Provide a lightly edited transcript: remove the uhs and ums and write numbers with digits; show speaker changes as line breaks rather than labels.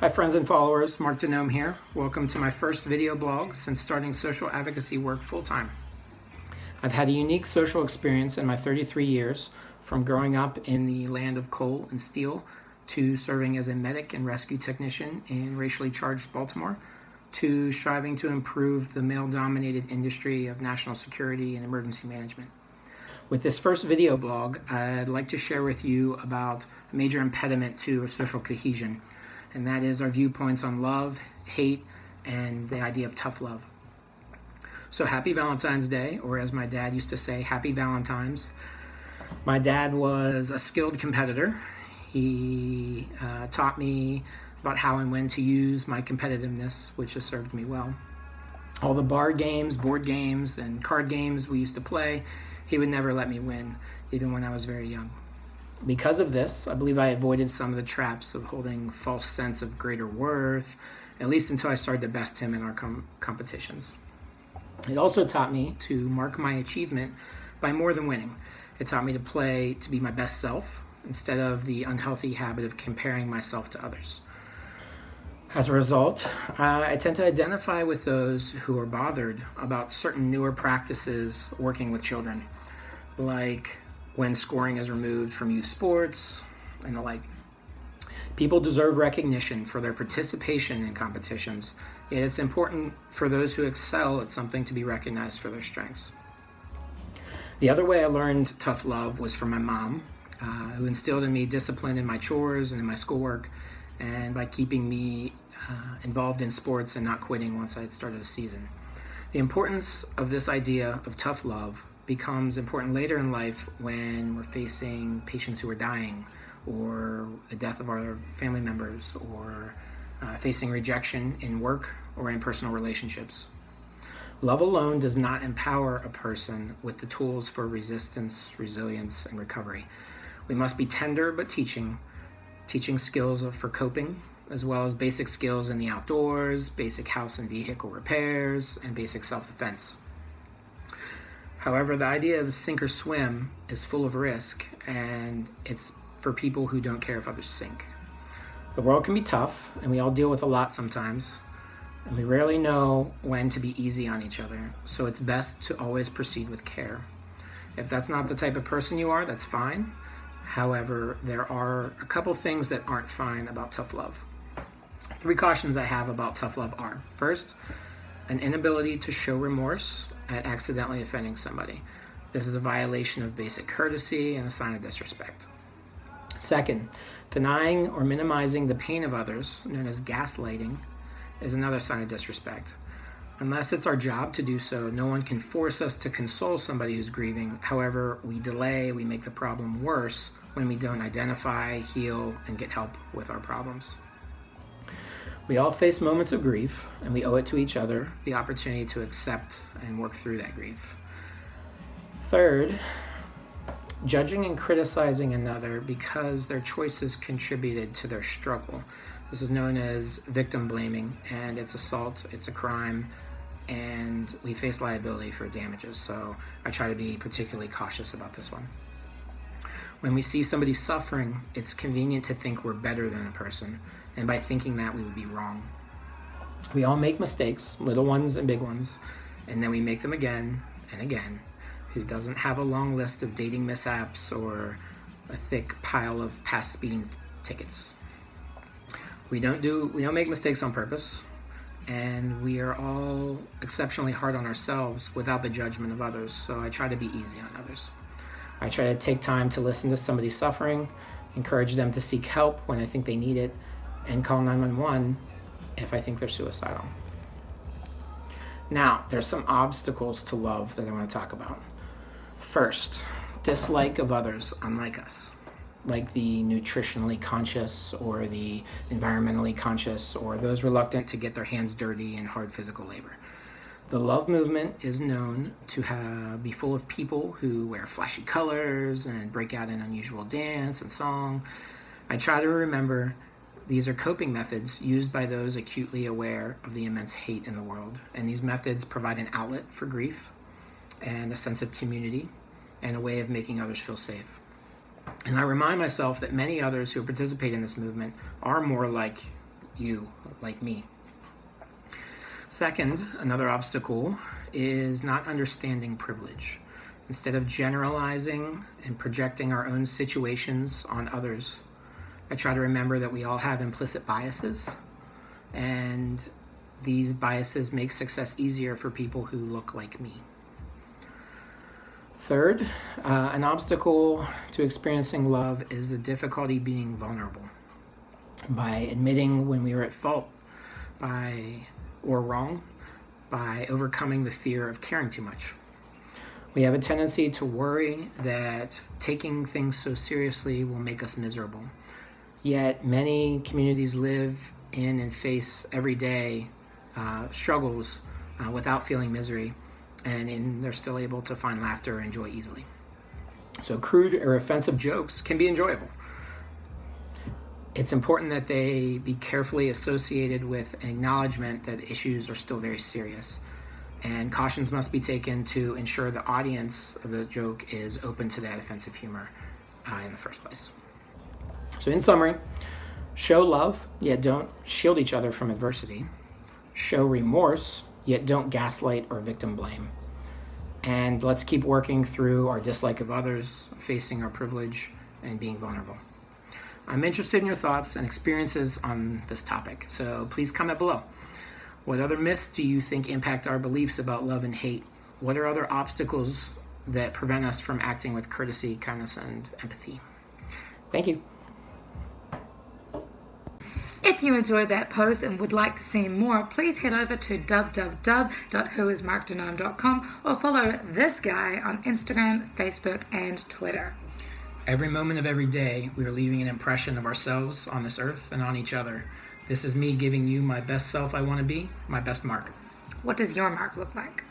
Hi friends and followers, Mark DeNome here. Welcome to my first video blog since starting social advocacy work full-time. I've had a unique social experience in my 33 years, from growing up in the land of coal and steel to serving as a medic and rescue technician in racially charged Baltimore, to striving to improve the male-dominated industry of national security and emergency management. With this first video blog, I'd like to share with you about a major impediment to social cohesion, and that is our viewpoints on love, hate, and the idea of tough love. So happy Valentine's Day, or as my dad used to say, happy Valentine's. My dad was a skilled competitor. He taught me about how and when to use my competitiveness, which has served me well. All the bar games, board games, and card games we used to play, he would never let me win, even when I was very young. Because of this, I believe I avoided some of the traps of holding false sense of greater worth, at least until I started to best him in our competitions. It also taught me to mark my achievement by more than winning. It taught me to play to be my best self instead of the unhealthy habit of comparing myself to others. As a result, I tend to identify with those who are bothered about certain newer practices working with children, like when scoring is removed from youth sports and the like. People deserve recognition for their participation in competitions, yet it's important for those who excel at something to be recognized for their strengths. The other way I learned tough love was from my mom, who instilled in me discipline in my chores and in my schoolwork, and by keeping me involved in sports and not quitting once I had started a season. The importance of this idea of tough love becomes important later in life when we're facing patients who are dying, or the death of our family members, or facing rejection in work or in personal relationships. Love alone does not empower a person with the tools for resistance, resilience, and recovery. We must be tender but teaching skills for coping, as well as basic skills in the outdoors, basic house and vehicle repairs, and basic self-defense. However, the idea of sink or swim is full of risk, and it's for people who don't care if others sink. The world can be tough, and we all deal with a lot sometimes, and we rarely know when to be easy on each other, so it's best to always proceed with care. If that's not the type of person you are, that's fine. However, there are a couple things that aren't fine about tough love. 3 cautions I have about tough love are: first, an inability to show remorse at accidentally offending somebody. This is a violation of basic courtesy and a sign of disrespect. Second, denying or minimizing the pain of others, known as gaslighting, is another sign of disrespect. Unless it's our job to do so, no one can force us to console somebody who's grieving. However, we delay, we make the problem worse when we don't identify, heal, and get help with our problems. We all face moments of grief, and we owe it to each other the opportunity to accept and work through that grief. Third, judging and criticizing another because their choices contributed to their struggle. This is known as victim blaming, and it's assault, it's a crime, and we face liability for damages, so I try to be particularly cautious about this one. When we see somebody suffering, it's convenient to think we're better than a person, and by thinking that, we would be wrong. We all make mistakes, little ones and big ones, and then we make them again and again. Who doesn't have a long list of dating mishaps or a thick pile of past speeding tickets? We don't make mistakes on purpose, and we are all exceptionally hard on ourselves without the judgment of others, so I try to be easy on others. I try to take time to listen to somebody suffering, encourage them to seek help when I think they need it, and call 911 if I think they're suicidal. Now, there's some obstacles to love that I want to talk about. First, dislike of others unlike us, like the nutritionally conscious or the environmentally conscious, or those reluctant to get their hands dirty in hard physical labor. The love movement is known to be full of people who wear flashy colors and break out in unusual dance and song. I try to remember these are coping methods used by those acutely aware of the immense hate in the world, and these methods provide an outlet for grief and a sense of community and a way of making others feel safe. And I remind myself that many others who participate in this movement are more like you, like me. Second, another obstacle is not understanding privilege. Instead of generalizing and projecting our own situations on others, I try to remember that we all have implicit biases, and these biases make success easier for people who look like me. Third, an obstacle to experiencing love is the difficulty being vulnerable. By admitting when we are at fault or wrong, by overcoming the fear of caring too much. We have a tendency to worry that taking things so seriously will make us miserable. Yet many communities live in and face every day struggles without feeling misery, and they're still able to find laughter and joy easily. So crude or offensive jokes can be enjoyable. It's important that they be carefully associated with an acknowledgement that issues are still very serious, and cautions must be taken to ensure the audience of the joke is open to that offensive humor in the first place. So in summary, show love, yet don't shield each other from adversity. Show remorse, yet don't gaslight or victim blame. And let's keep working through our dislike of others, facing our privilege, and being vulnerable. I'm interested in your thoughts and experiences on this topic, so please comment below. What other myths do you think impact our beliefs about love and hate? What are other obstacles that prevent us from acting with courtesy, kindness, and empathy? Thank you.
If you enjoyed that post and would like to see more, please head over to www.whoismarkdenome.com or follow this guy on Instagram, Facebook, and Twitter.
Every moment of every day, we are leaving an impression of ourselves on this earth and on each other. This is me giving you my best self I want to be, my best Mark.
What does your mark look like?